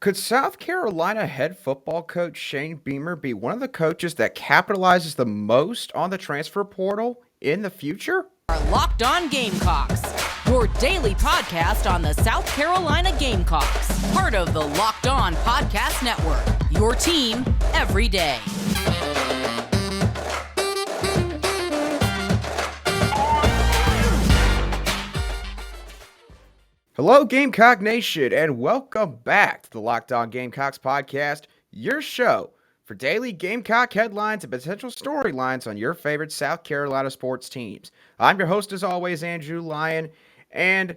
Could South Carolina head football coach Shane Beamer be one of the coaches that capitalizes the most on the transfer portal in the future? Our Locked On Gamecocks, your daily podcast on the South Carolina Gamecocks, part of the Locked On Podcast Network, your team every day. Hello, Gamecock Nation, and welcome back to the Locked On Gamecocks Podcast, your show for daily Gamecock headlines and potential storylines on your favorite South Carolina sports teams. I'm your host, as always, Andrew Lyon, and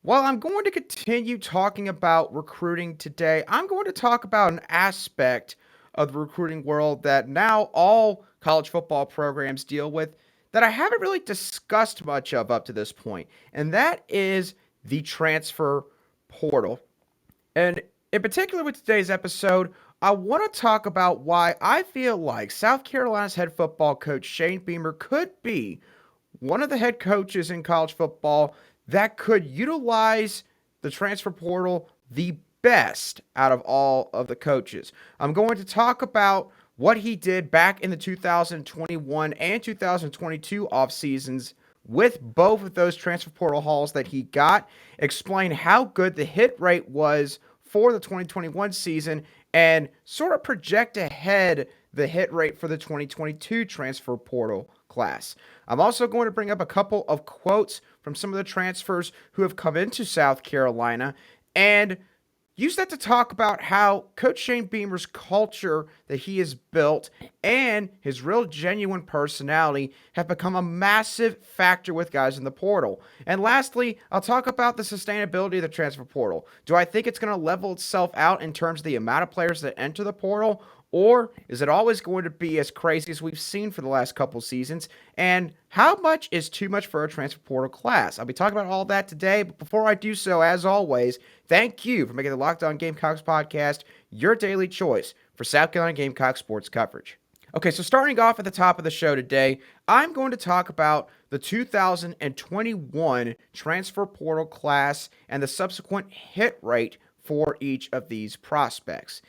while I'm going to continue talking about recruiting today, I'm going to talk about an aspect of the recruiting world that now all college football programs deal with that I haven't really discussed much of up to this point, and that is the transfer portal. And in particular with today's episode, I want to talk about why I feel like South Carolina's head football coach Shane Beamer could be one of the head coaches in college football that could utilize the transfer portal the best out of all of the coaches. I'm going to talk about what he did back in the 2021 and 2022 off seasons with both of those transfer portal hauls that he got, explain how good the hit rate was for the 2021 season, and sort of project ahead the hit rate for the 2022 transfer portal class. I'm also going to bring up a couple of quotes from some of the transfers who have come into South Carolina and use that to talk about how Coach Shane Beamer's culture that he has built and his real genuine personality have become a massive factor with guys in the portal. And lastly, I'll talk about the sustainability of the transfer portal. Do I think it's going to level itself out in terms of the amount of players that enter the portal? Or is it always going to be as crazy as we've seen for the last couple seasons? And how much is too much for a transfer portal class? I'll be talking about all that today, but before I do so, as always, thank you for making the Locked On Gamecocks podcast your daily choice for South Carolina Gamecocks sports coverage. Okay, so starting off at the top of the show today, I'm going to talk about the 2021 transfer portal class and the subsequent hit rate for each of these prospects.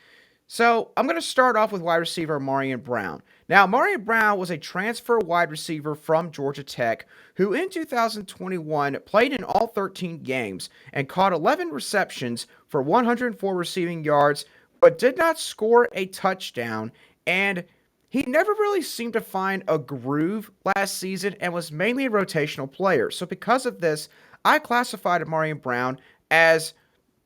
So I'm going to start off with wide receiver Marion Brown. Now, Marion Brown was a transfer wide receiver from Georgia Tech who in 2021 played in all 13 games and caught 11 receptions for 104 receiving yards, but did not score a touchdown. And he never really seemed to find a groove last season and was mainly a rotational player. So because of this, I classified Marion Brown as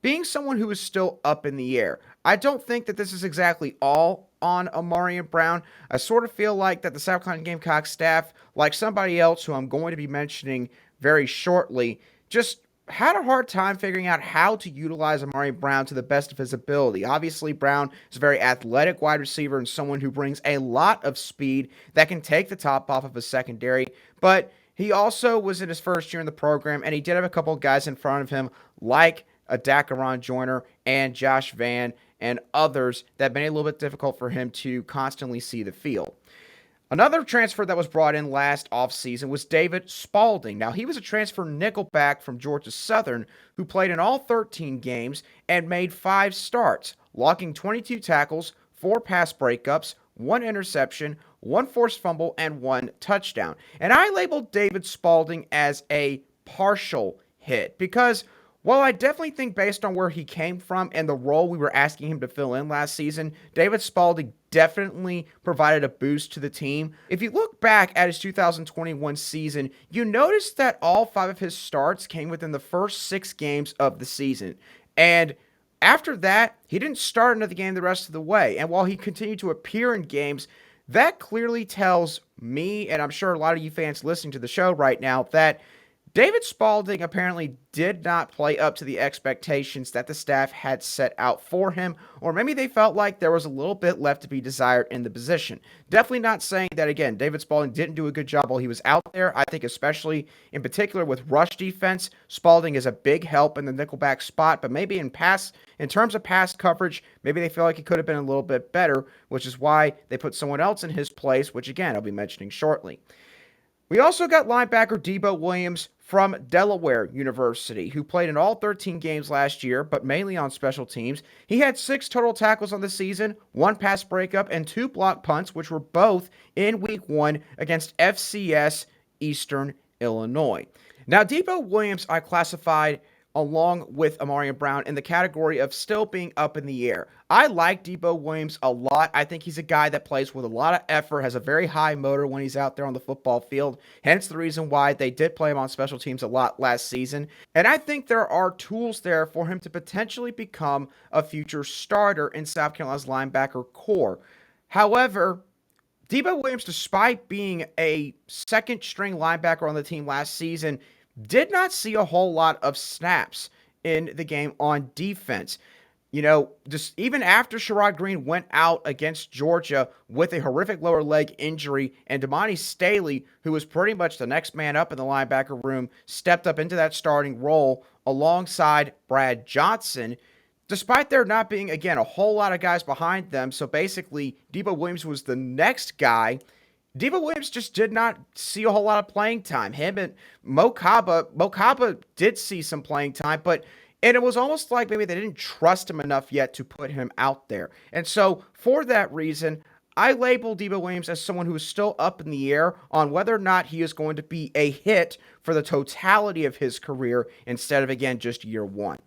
being someone who is still up in the air. I don't think that this is exactly all on Marion Brown. I sort of feel like that the South Carolina Gamecocks staff, like somebody else who I'm going to be mentioning very shortly, just had a hard time figuring out how to utilize Marion Brown to the best of his ability. Obviously, Brown is a very athletic wide receiver and someone who brings a lot of speed that can take the top off of a secondary, but he also was in his first year in the program, and he did have a couple of guys in front of him like a Dacaron Joyner and Josh Van and others that made it a little bit difficult for him to constantly see the field. Another transfer that was brought in last offseason was David Spalding. Now, he was a transfer nickelback from Georgia Southern who played in all 13 games and made 5 starts, logging 22 tackles, 4 pass breakups, 1 interception, 1 forced fumble, and 1 touchdown. And I labeled David Spalding as a partial hit because while I definitely think based on where he came from and the role we were asking him to fill in last season, David Spalding definitely provided a boost to the team. If you look back at his 2021 season, you notice that all 5 of his starts came within the first 6 games of the season. And after that, he didn't start another game the rest of the way. And while he continued to appear in games, that clearly tells me, and I'm sure a lot of you fans listening to the show right now, that David Spalding apparently did not play up to the expectations that the staff had set out for him, or maybe they felt like there was a little bit left to be desired in the position. Definitely not saying that, again, David Spalding didn't do a good job while he was out there. I think especially in particular with rush defense, Spalding is a big help in the nickelback spot, but maybe in terms of pass coverage, maybe they feel like he could have been a little bit better, which is why they put someone else in his place, which again, I'll be mentioning shortly. We also got linebacker Debo Williams from Delaware University, who played in all 13 games last year, but mainly on special teams. He had 6 total tackles on the season, 1 pass breakup, and 2 block punts, which were both in Week 1 against FCS Eastern Illinois. Now, Debo Williams I classified along with Marion Brown in the category of still being up in the air. I like Debo Williams a lot. I think he's a guy that plays with a lot of effort, has a very high motor when he's out there on the football field, hence the reason why they did play him on special teams a lot last season. And I think there are tools there for him to potentially become a future starter in South Carolina's linebacker core. However, Debo Williams, despite being a second-string linebacker on the team last season, did not see a whole lot of snaps in the game on defense. You know, just even after Sherrod Greene went out against Georgia with a horrific lower leg injury, and Damani Staley, who was pretty much the next man up in the linebacker room, stepped up into that starting role alongside Brad Johnson, despite there not being, again, a whole lot of guys behind them. So basically, Debo Williams was the next guy. Debo Williams just did not see a whole lot of playing time. Him and Mo Kaba did see some playing time, and it was almost like maybe they didn't trust him enough yet to put him out there. And so for that reason, I label Debo Williams as someone who is still up in the air on whether or not he is going to be a hit for the totality of his career instead of, again, just year one.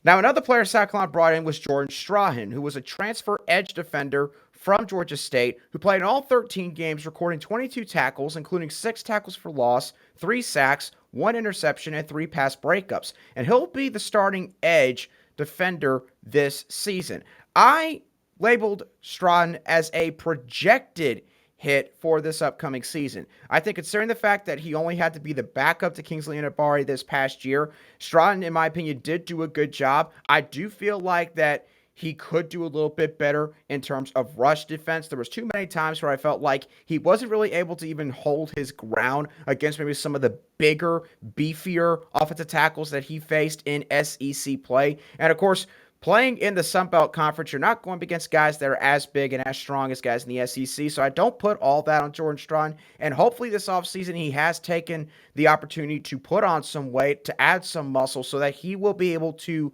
Now, another player South Carolina brought in was Jordan Strahan, who was a transfer edge defender from Georgia State, who played in all 13 games, recording 22 tackles, including 6 tackles for loss, 3 sacks, 1 interception, and 3 pass breakups. And he'll be the starting edge defender this season. I labeled Strahan as a projected hit for this upcoming season. I think considering the fact that he only had to be the backup to Kingsley Enagbare this past year, Strahan, in my opinion, did do a good job. I do feel like that he could do a little bit better in terms of rush defense. There was too many times where I felt like he wasn't really able to even hold his ground against maybe some of the bigger, beefier offensive tackles that he faced in SEC play. And of course, playing in the Sun Belt Conference, you're not going up against guys that are as big and as strong as guys in the SEC, so I don't put all that on Jordan Strahan, and hopefully this offseason he has taken the opportunity to put on some weight, to add some muscle, so that he will be able to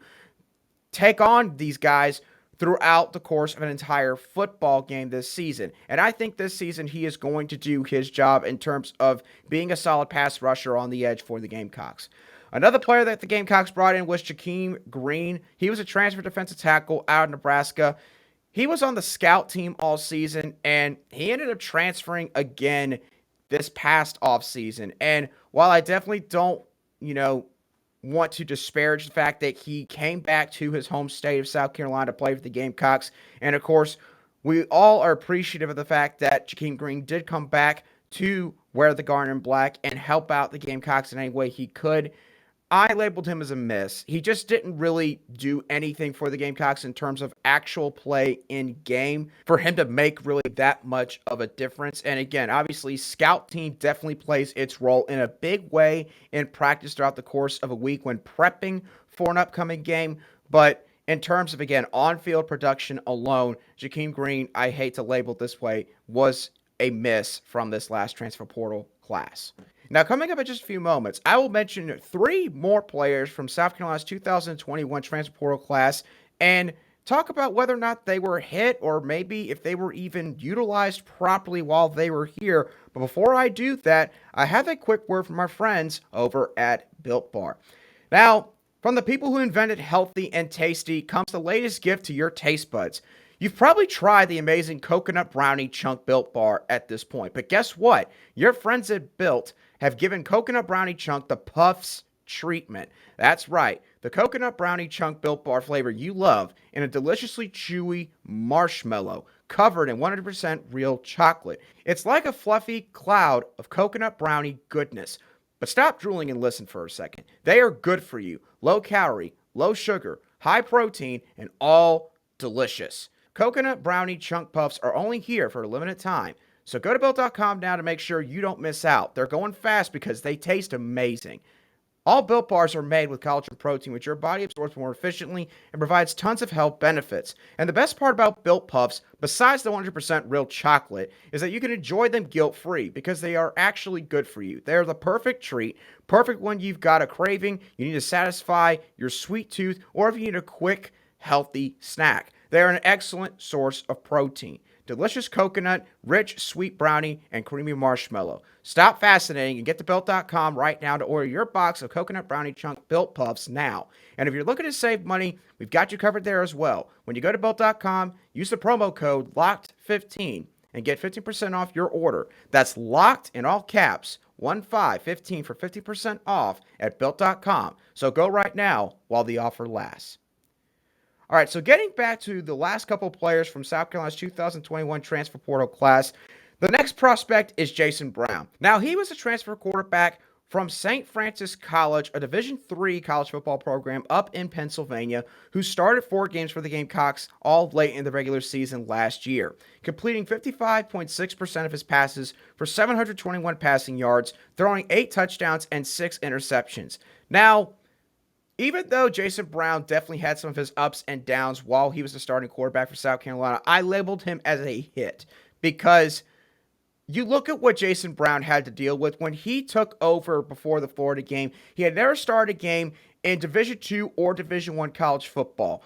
take on these guys throughout the course of an entire football game this season. And I think this season he is going to do his job in terms of being a solid pass rusher on the edge for the Gamecocks. Another player that the Gamecocks brought in was Jakeem Green. He was a transfer defensive tackle out of Nebraska. He was on the scout team all season, and he ended up transferring again this past offseason. And while I definitely don't, want to disparage the fact that he came back to his home state of South Carolina to play for the Gamecocks, and of course, we all are appreciative of the fact that Jakeem Green did come back to wear the garnet and black and help out the Gamecocks in any way he could, I labeled him as a miss. He just didn't really do anything for the Gamecocks in terms of actual play in game for him to make really that much of a difference. And again, obviously, scout team definitely plays its role in a big way in practice throughout the course of a week when prepping for an upcoming game. But in terms of, again, on-field production alone, Jakeem Green, I hate to label it this way, was a miss from this last transfer portal class. Now, coming up in just a few moments, I will mention 3 more players from South Carolina's 2021 transfer portal class and talk about whether or not they were hit or maybe if they were even utilized properly while they were here. But before I do that, I have a quick word from our friends over at Built Bar. Now, from the people who invented healthy and tasty comes the latest gift to your taste buds. You've probably tried the amazing coconut brownie chunk Built Bar at this point, but guess what? Your friends at Built have given coconut brownie chunk the Puffs treatment. That's right, the coconut brownie chunk Built Bar flavor you love in a deliciously chewy marshmallow covered in 100% real chocolate. It's like a fluffy cloud of coconut brownie goodness. But stop drooling and listen for a second. They are good for you, low calorie, low sugar, high protein, and all delicious. Coconut brownie chunk puffs are only here for a limited time. So go to Built.com now to make sure you don't miss out. They're going fast because they taste amazing. All Built Bars are made with collagen protein, which your body absorbs more efficiently and provides tons of health benefits. And the best part about Built Puffs, besides the 100% real chocolate, is that you can enjoy them guilt-free because they are actually good for you. They're the perfect treat, perfect when you've got a craving, you need to satisfy your sweet tooth, or if you need a quick, healthy snack. They're an excellent source of protein. Delicious coconut, rich sweet brownie, and creamy marshmallow. Stop fascinating and get to Built.com right now to order your box of coconut brownie chunk Built Puffs now. And if you're looking to save money, we've got you covered there as well. When you go to Built.com, use the promo code LOCKED15 and get 15% off your order. That's LOCKED in all caps, 15 for 50% off at Built.com. So go right now while the offer lasts. All right, so getting back to the last couple of players from South Carolina's 2021 transfer portal class, the next prospect is Jason Brown. Now, he was a transfer quarterback from St. Francis College, a Division III college football program up in Pennsylvania, who started 4 games for the Gamecocks all late in the regular season last year, completing 55.6% of his passes for 721 passing yards, throwing 8 touchdowns and 6 interceptions. Now, even though Jason Brown definitely had some of his ups and downs while he was the starting quarterback for South Carolina, I labeled him as a hit because you look at what Jason Brown had to deal with when he took over before the Florida game. He had never started a game in Division II or Division I college football.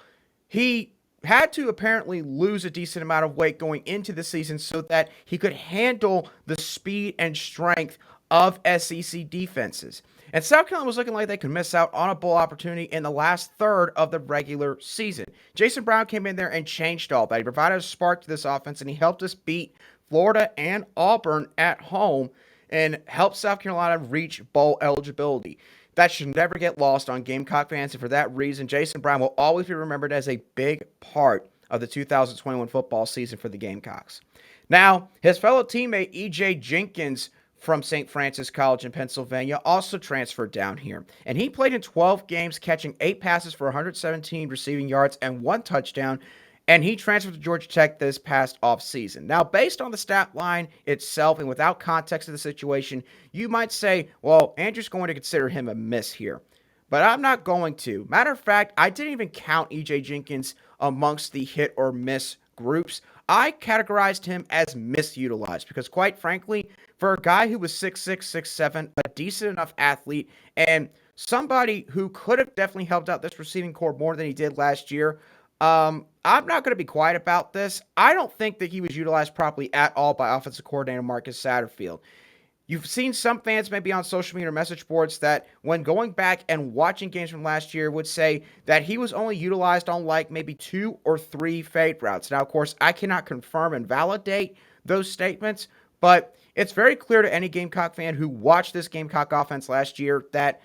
He had to apparently lose a decent amount of weight going into the season so that he could handle the speed and strength of SEC defenses. And South Carolina was looking like they could miss out on a bowl opportunity in the last third of the regular season. Jason Brown came in there and changed all that. He provided a spark to this offense, and he helped us beat Florida and Auburn at home and helped South Carolina reach bowl eligibility. That should never get lost on Gamecock fans, and for that reason, Jason Brown will always be remembered as a big part of the 2021 football season for the Gamecocks. Now, his fellow teammate E.J. Jenkins from St. Francis College in Pennsylvania also transferred down here. And he played in 12 games, catching 8 passes for 117 receiving yards and 1 touchdown. And he transferred to Georgia Tech this past offseason. Now, based on the stat line itself and without context of the situation, you might say, well, Andrew's going to consider him a miss here. But I'm not going to. Matter of fact, I didn't even count E.J. Jenkins amongst the hit or miss groups. I categorized him as misutilized because, quite frankly, for a guy who was 6'6", 6'7", a decent enough athlete, and somebody who could have definitely helped out this receiving corps more than he did last year, I'm not going to be quiet about this. I don't think that he was utilized properly at all by offensive coordinator Marcus Satterfield. You've seen some fans maybe on social media or message boards that when going back and watching games from last year would say that he was only utilized on like maybe 2 or 3 fade routes. Now, of course, I cannot confirm and validate those statements, but it's very clear to any Gamecock fan who watched this Gamecock offense last year that,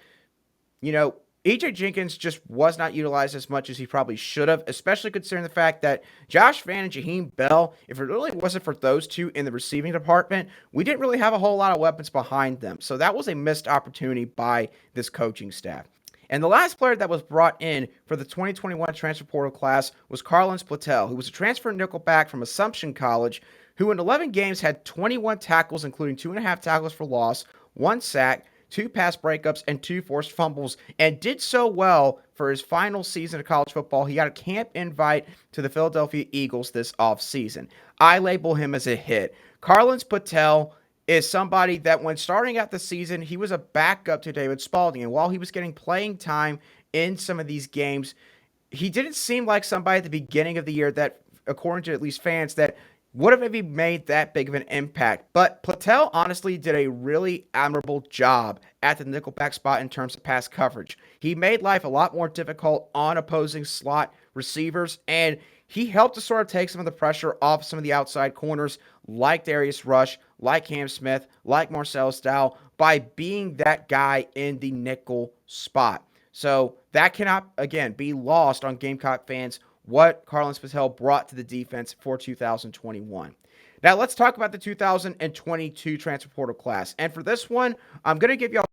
E.J. Jenkins just was not utilized as much as he probably should have, especially considering the fact that Josh Vann and Jaheim Bell, if it really wasn't for those two in the receiving department, we didn't really have a whole lot of weapons behind them. So that was a missed opportunity by this coaching staff. And the last player that was brought in for the 2021 transfer portal class was Carolina Patel, who was a transfer nickelback from Assumption College, who in 11 games had 21 tackles, including 2.5 tackles for loss, 1 sack, 2 pass breakups, and 2 forced fumbles, and did so well for his final season of college football. He got a camp invite to the Philadelphia Eagles this offseason. I label him as a hit. Carolina Patel is somebody that when starting out the season, he was a backup to David Spalding, and while he was getting playing time in some of these games, he didn't seem like somebody at the beginning of the year that, according to at least fans, that would have maybe made that big of an impact. But Patel honestly did a really admirable job at the nickelback spot in terms of pass coverage. He made life a lot more difficult on opposing slot receivers, and he helped to sort of take some of the pressure off some of the outside corners like Darius Rush, like Cam Smith, like Marcel Stout, by being that guy in the nickel spot. So that cannot, again, be lost on Gamecock fans what Carolina Patel brought to the defense for 2021. Now, let's talk about the 2022 transfer portal class. And for this one, I'm going to give y'all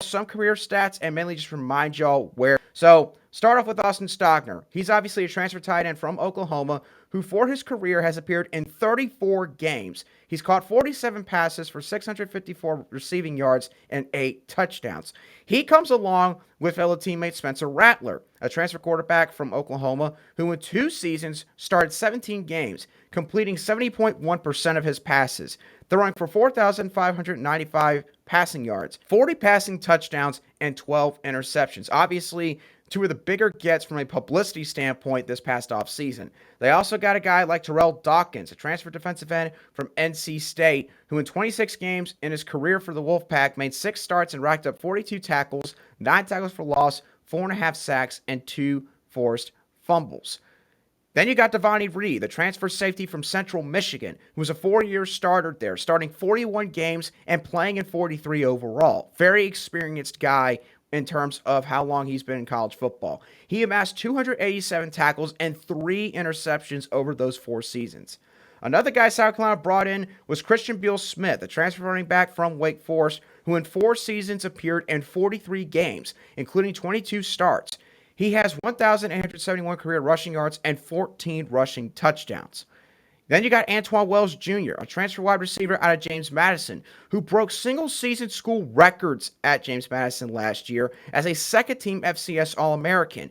some career stats and mainly just remind y'all where So start off with Austin Stogner. He's obviously a transfer tight end from Oklahoma who for his career has appeared in 34 games. He's caught 47 passes for 654 receiving yards and 8 touchdowns. He comes along with fellow teammate Spencer Rattler, a transfer quarterback from Oklahoma who in 2 seasons started 17 games, completing 70.1% of his passes, throwing for 4,595 passing yards, 40 passing touchdowns, and 12 interceptions. Obviously, 2 of the bigger gets from a publicity standpoint this past offseason. They also got a guy like Terrell Dawkins, a transfer defensive end from NC State, who in 26 games in his career for the Wolfpack made 6 starts and racked up 42 tackles, 9 tackles for loss, 4.5 sacks, and 2 forced fumbles. Then you got Devontae Reed, the transfer safety from Central Michigan, who was a 4-year starter there, starting 41 games and playing in 43 overall. Very experienced guy in terms of how long he's been in college football. He amassed 287 tackles and 3 interceptions over those 4 seasons. Another guy South Carolina brought in was Christian Beal-Smith, a transfer running back from Wake Forest, who in 4 seasons appeared in 43 games, including 22 starts. He has 1,871 career rushing yards and 14 rushing touchdowns. Then you got Antoine Wells Jr., a transfer wide receiver out of James Madison, who broke single-season school records at James Madison last year as a second-team FCS All-American,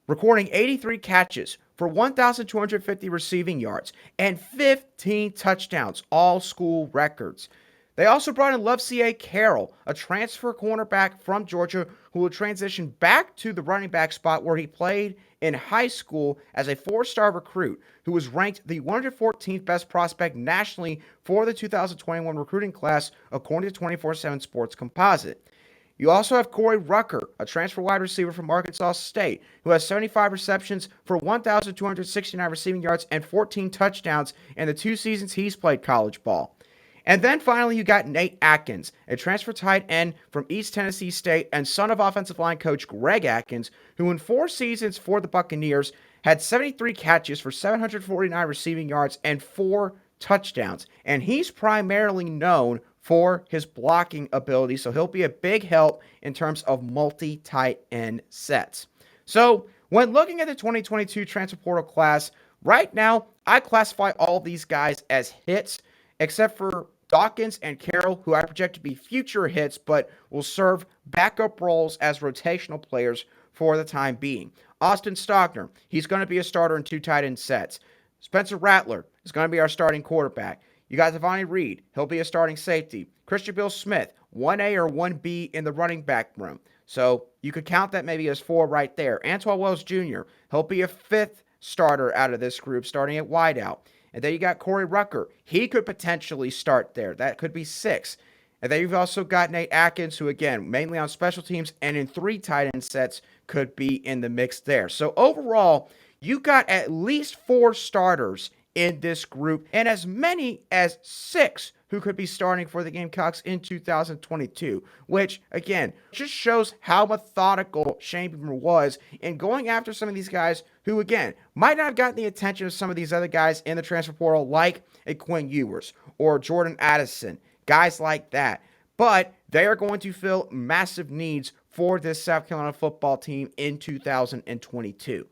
recording 83 catches for 1,250 receiving yards and 15 touchdowns, all school records. They also brought in Love C.A. Carroll, a transfer cornerback from Georgia who will transition back to the running back spot where he played in high school as a 4-star recruit who was ranked the 114th best prospect nationally for the 2021 recruiting class according to 24/7 Sports Composite. You also have Cory Rucker, a transfer wide receiver from Arkansas State, who has 75 receptions for 1,269 receiving yards and 14 touchdowns in the 2 seasons he's played college ball. And then finally, you got Nate Atkins, a transfer tight end from East Tennessee State and son of offensive line coach Greg Atkins, who in 4 seasons for the Buccaneers had 73 catches for 749 receiving yards and 4 touchdowns. And he's primarily known for his blocking ability, so he'll be a big help in terms of multi-tight end sets. So when looking at the 2022 transfer portal class, right now, I classify all these guys as hits, except for Dawkins and Carroll, who I project to be future hits, but will serve backup roles as rotational players for the time being. Austin Stogner, he's going to be a starter in 2 tight end sets. Spencer Rattler is going to be our starting quarterback. You got Devontae Reed, he'll be a starting safety. Christian Beal-Smith, 1A or 1B in the running back room. So you could count that maybe as 4 right there. Antoine Wells Jr., he'll be a 5th starter out of this group, starting at wideout. And then you got Cory Rucker. He could potentially start there. That could be 6. And then you've also got Nate Atkins, who, again, mainly on special teams and in 3 tight end sets could be in the mix there. So overall, you got at least 4 starters in this group and as many as 6 who could be starting for the Gamecocks in 2022, which, again, just shows how methodical Shane Beamer was in going after some of these guys who, again, might not have gotten the attention of some of these other guys in the transfer portal, like a Quinn Ewers or Jordan Addison, guys like that. But they are going to fill massive needs for this South Carolina football team in 2022.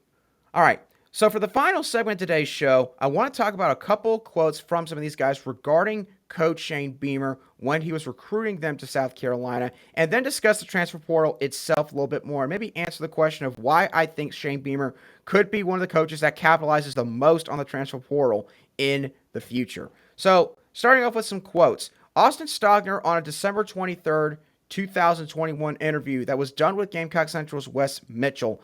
All right. So for the final segment of today's show, I want to talk about a couple quotes from some of these guys regarding Coach Shane Beamer when he was recruiting them to South Carolina, and then discuss the transfer portal itself a little bit more, and maybe answer the question of why I think Shane Beamer could be one of the coaches that capitalizes the most on the transfer portal in the future. So starting off with some quotes. Austin Stogner on a December 23rd, 2021 interview that was done with Gamecock Central's Wes Mitchell,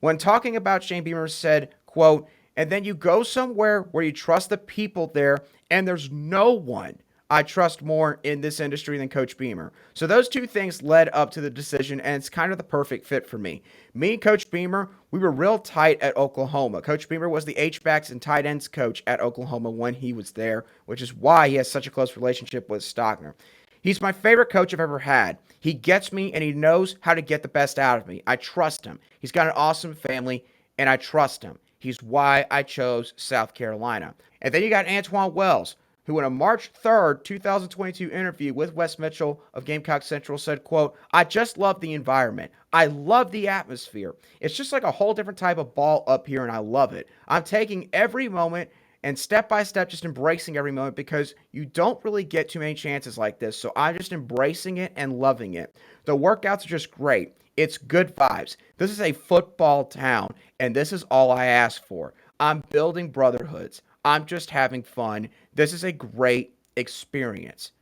when talking about Shane Beamer, said, quote, "And then you go somewhere where you trust the people there, and there's no one I trust more in this industry than Coach Beamer." So those 2 things led up to the decision, and it's kind of the perfect fit for me. Me and Coach Beamer, we were real tight at Oklahoma. Coach Beamer was the H-backs and tight ends coach at Oklahoma when he was there, which is why he has such a close relationship with Stogner. He's my favorite coach I've ever had. He gets me, and he knows how to get the best out of me. I trust him. He's got an awesome family, and I trust him. He's why I chose South Carolina. And then you got Antoine Wells, who in a March 3rd, 2022 interview with Wes Mitchell of Gamecock Central said, quote, "I just love the environment. I love the atmosphere. It's just like a whole different type of ball up here, and I love it. I'm taking every moment and step by step just embracing every moment because you don't really get too many chances like this. So I'm just embracing it and loving it. The workouts are just great. It's good vibes. This is a football town, and this is all I ask for. I'm building brotherhoods. I'm just having fun. This is a great experience."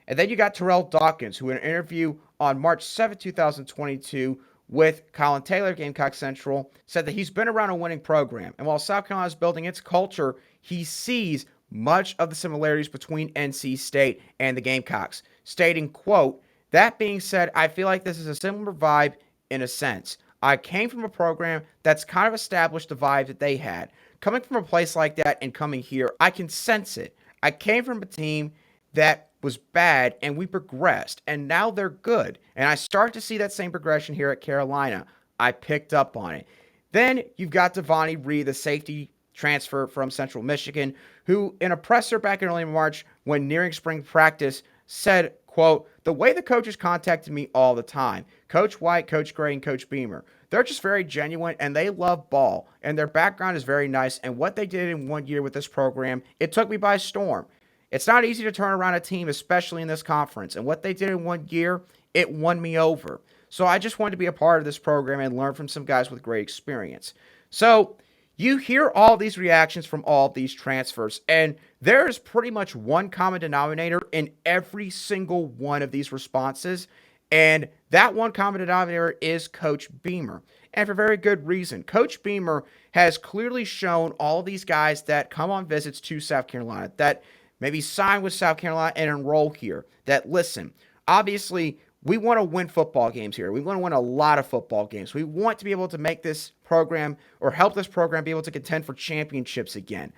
And then you got Terrell Dawkins, who in an interview on March 7, 2022 with Colin Taylor, Gamecock Central, said that he's been around a winning program. And while South Carolina is building its culture, he sees much of the similarities between NC State and the Gamecocks, stating, quote, "That being said, I feel like this is a similar vibe in a sense. I came from a program that's kind of established the vibe that they had. Coming from a place like that and coming here, I can sense it. I came from a team that was bad and we progressed and now they're good. And I start to see that same progression here at Carolina. I picked up on it." Then you've got Devontae Reed, the safety transfer from Central Michigan, who in a presser back in early March when nearing spring practice said, quote, "The way the coaches contacted me all the time, Coach White, Coach Gray, and Coach Beamer, they're just very genuine and they love ball and their background is very nice. And what they did in 1 year with this program, it took me by storm. It's not easy to turn around a team, especially in this conference. And what they did in 1 year, it won me over. So I just wanted to be a part of this program and learn from some guys with great experience." So you hear all these reactions from all of these transfers, and there is pretty much one common denominator in every single one of these responses. And that one common denominator is Coach Beamer. And for very good reason. Coach Beamer has clearly shown all these guys that come on visits to South Carolina, that maybe sign with South Carolina and enroll here, that listen, obviously we want to win football games here. We want to win a lot of football games. We want to be able to make this program or help this program be able to contend for championships again.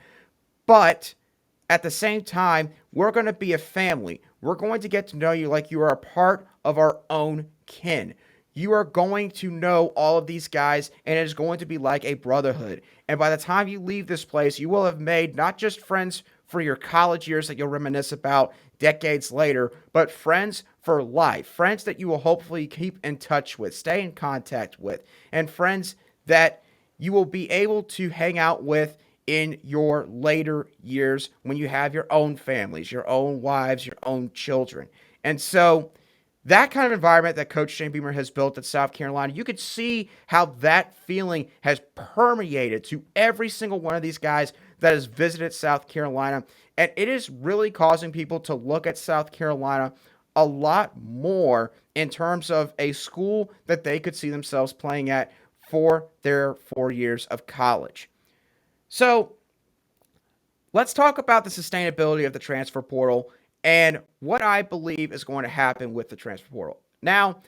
But at the same time, we're going to be a family. We're going to get to know you like you are a part of our own kin. You are going to know all of these guys, and it is going to be like a brotherhood. And by the time you leave this place, you will have made not just friends for your college years that you'll reminisce about decades later, but friends for life. Friends that you will hopefully keep in touch with, stay in contact with, and friends that you will be able to hang out with in your later years when you have your own families, your own wives, your own children. And so that kind of environment that Coach Shane Beamer has built at South Carolina, you could see how that feeling has permeated to every single one of these guys that has visited South Carolina. And it is really causing people to look at South Carolina a lot more in terms of a school that they could see themselves playing at for their 4 years of college. So let's talk about the sustainability of the transfer portal and what I believe is going to happen with the transfer portal. Now,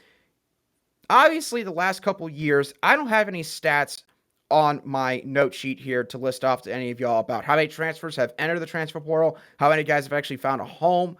obviously, the last couple years, I don't have any stats on my note sheet here to list off to any of y'all about how many transfers have entered the transfer portal, how many guys have actually found a home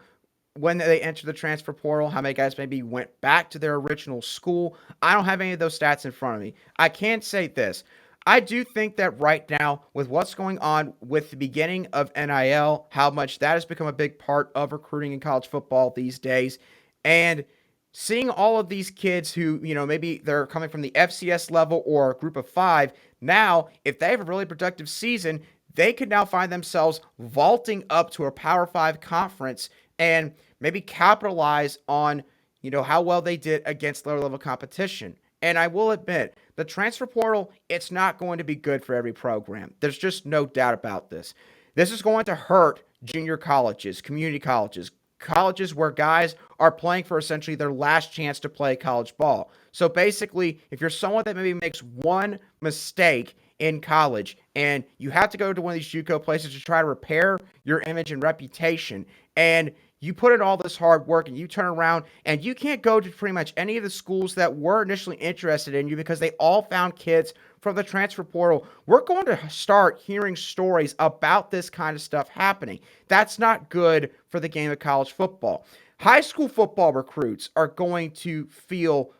when they entered the transfer portal, how many guys maybe went back to their original school. I don't have any of those stats in front of me. I can say this. I do think that right now, with what's going on with the beginning of NIL, how much that has become a big part of recruiting in college football these days, and seeing all of these kids who, maybe they're coming from the FCS level or a group of 5, now, if they have a really productive season, they could now find themselves vaulting up to a Power 5 conference and maybe capitalize on, how well they did against lower level competition. And I will admit, the transfer portal, it's not going to be good for every program. There's just no doubt about this. This is going to hurt junior colleges, community colleges, colleges where guys are playing for essentially their last chance to play college ball. So basically, if you're someone that maybe makes one mistake in college and you have to go to one of these JUCO places to try to repair your image and reputation, and you put in all this hard work and you turn around and you can't go to pretty much any of the schools that were initially interested in you because they all found kids from the transfer portal, we're going to start hearing stories about this kind of stuff happening. That's not good for the game of college football. High school football recruits are going to feel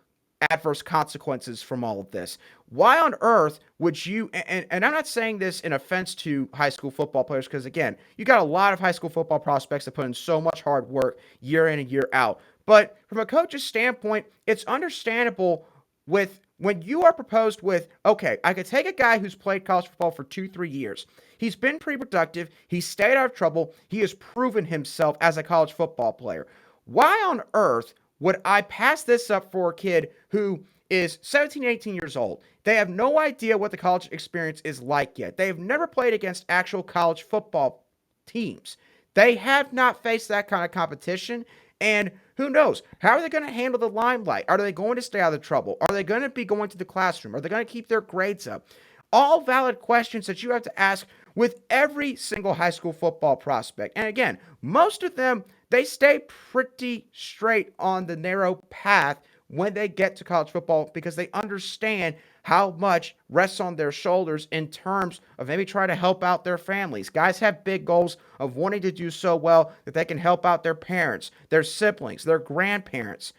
adverse consequences from all of this. Why on earth would you, and I'm not saying this in offense to high school football players, because again, you got a lot of high school football prospects that put in so much hard work year in and year out. But from a coach's standpoint, it's understandable when you are proposed with, okay, I could take a guy who's played college football for 2-3 years. He's been pretty productive. He's stayed out of trouble. He has proven himself as a college football player. Why on earth would I pass this up for a kid who is 17, 18 years old? They have no idea what the college experience is like yet. They have never played against actual college football teams. They have not faced that kind of competition. And who knows? How are they going to handle the limelight? Are they going to stay out of trouble? Are they going to be going to the classroom? Are they going to keep their grades up? All valid questions that you have to ask with every single high school football prospect. And again, most of them, they stay pretty straight on the narrow path when they get to college football because they understand how much rests on their shoulders in terms of maybe trying to help out their families. Guys have big goals of wanting to do so well that they can help out their parents, their siblings, their grandparents.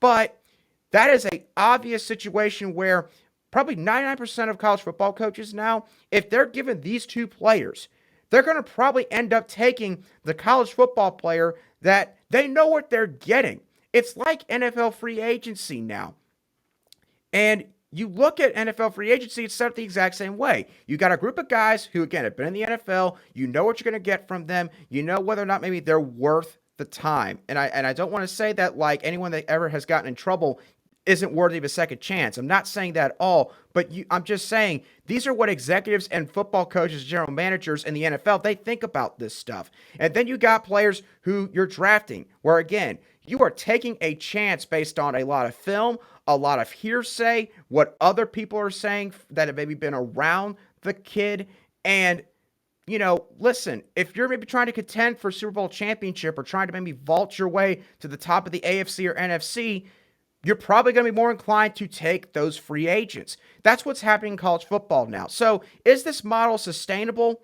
But that is an obvious situation where probably 99% of college football coaches now, if they're given these two players, they're going to probably end up taking the college football player that they know what they're getting. It's like NFL free agency now. And you look at NFL free agency, it's set up the exact same way. You got a group of guys who, again, have been in the NFL. You know what you're going to get from them. You know whether or not maybe they're worth the time. And I don't want to say that like anyone that ever has gotten in trouble isn't worthy of a second chance. I'm not saying that at all, but I'm just saying these are what executives and football coaches, general managers in the NFL, they think about this stuff. And then you got players who you're drafting, where again, you are taking a chance based on a lot of film, a lot of hearsay, what other people are saying that have maybe been around the kid. And, you know, listen, if you're maybe trying to contend for a Super Bowl championship or trying to maybe vault your way to the top of the AFC or NFC, you're probably going to be more inclined to take those free agents. That's what's happening in college football now. So is this model sustainable?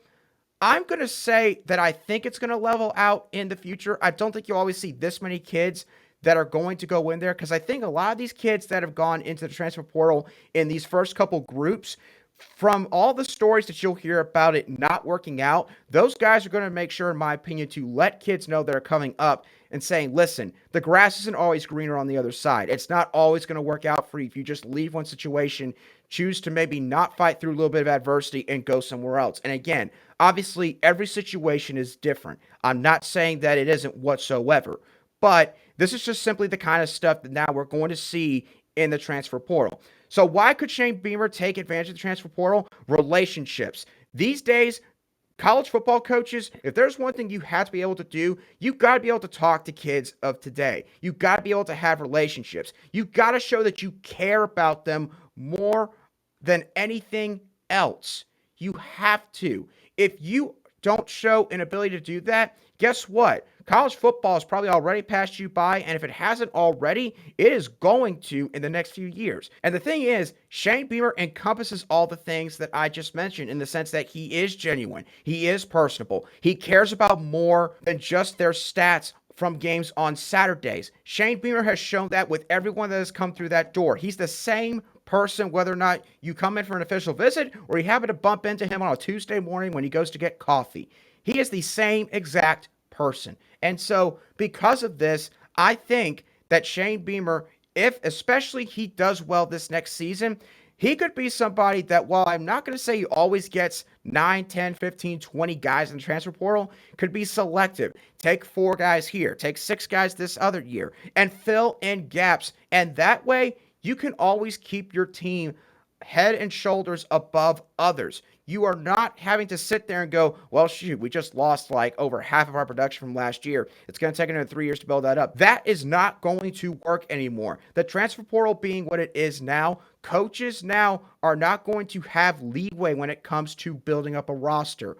I'm going to say that I think it's going to level out in the future. I don't think you'll always see this many kids that are going to go in there because I think a lot of these kids that have gone into the transfer portal in these first couple groups, from all the stories that you'll hear about it not working out, those guys are going to make sure, in my opinion, to let kids know that are coming up and saying, listen, the grass isn't always greener on the other side. It's not always going to work out for you if you just leave one situation, choose to maybe not fight through a little bit of adversity and go somewhere else. And again, obviously, every situation is different. I'm not saying that it isn't whatsoever, but this is just simply the kind of stuff that now we're going to see in the transfer portal. So why could Shane Beamer take advantage of the transfer portal? Relationships. These days, college football coaches, if there's one thing you have to be able to do, you've got to be able to talk to kids of today. You've got to be able to have relationships. You've got to show that you care about them more than anything else. You have to. If you don't show an ability to do that, guess what? College football has probably already passed you by, and if it hasn't already, it is going to in the next few years. And the thing is, Shane Beamer encompasses all the things that I just mentioned in the sense that he is genuine, he is personable, he cares about more than just their stats from games on Saturdays. Shane Beamer has shown that with everyone that has come through that door. He's the same person whether or not you come in for an official visit or you happen to bump into him on a Tuesday morning when he goes to get coffee. He is the same exact person. And so because of this, I think that Shane Beamer, if especially he does well this next season, he could be somebody that, while I'm not going to say he always gets 9, 10, 15, 20 guys in the transfer portal, could be selective. Take 4 guys here, take 6 guys this other year, and fill in gaps. And that way, you can always keep your team head and shoulders above others. You are not having to sit there and go, well, shoot, we just lost like over half of our production from last year. It's going to take another 3 years to build that up. That is not going to work anymore. The transfer portal being what it is now, coaches now are not going to have leeway when it comes to building up a roster.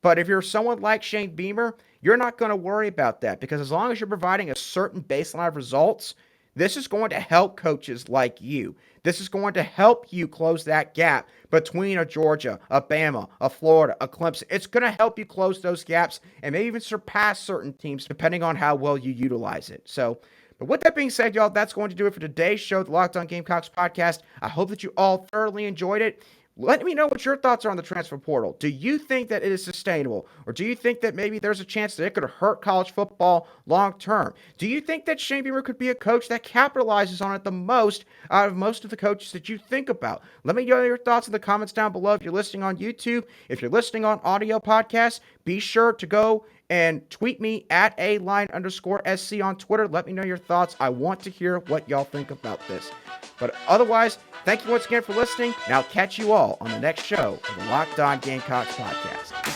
But if you're someone like Shane Beamer, you're not going to worry about that because as long as you're providing a certain baseline of results, this is going to help coaches like you. This is going to help you close that gap between a Georgia, a Bama, a Florida, a Clemson. It's going to help you close those gaps and maybe even surpass certain teams depending on how well you utilize it. So But with that being said, y'all, that's going to do it for today's show, the Locked On Gamecocks podcast. I hope that you all thoroughly enjoyed it. Let me know what your thoughts are on the transfer portal. Do you think that it is sustainable? Or do you think that maybe there's a chance that it could hurt college football long term? Do you think that Shane Beamer could be a coach that capitalizes on it the most out of most of the coaches that you think about? Let me know your thoughts in the comments down below if you're listening on YouTube. If you're listening on audio podcasts, be sure to go and tweet me at @A_line_SC on Twitter. Let me know your thoughts. I want to hear what y'all think about this. But otherwise, thank you once again for listening, and I'll catch you all on the next show of the Locked On Gamecocks podcast.